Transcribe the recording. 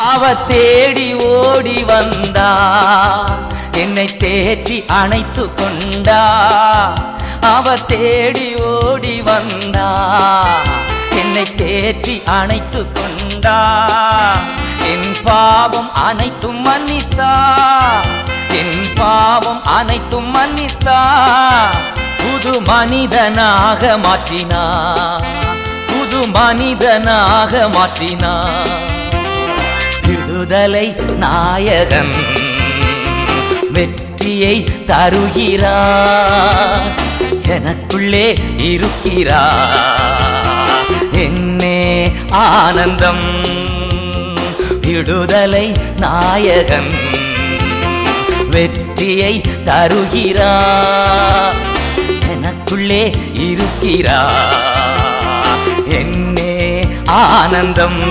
அவ தேடி ஓடி வந்தா, என்னை தேற்றி அணைத்து கொண்டா. அவ தேடி ஓடி வந்தா, என்னை தேற்றி அணைத்து கொண்டா. என் பாவம் அனைத்தும் மன்னித்தா, என் பாவம் அனைத்தும் மன்னித்தா. புது மனிதனாக மாற்றினா, புது மனிதனாக மாற்றினா. விடுதலை நாயகன் வெற்றியை தருகிறார், எனக்குள்ளே இருக்கிறார், என்னே ஆனந்தம். விடுதலை நாயகன் வெற்றியை தருகிறார், எனக்குள்ளே இருக்கிறார், என்னே ஆனந்தம்.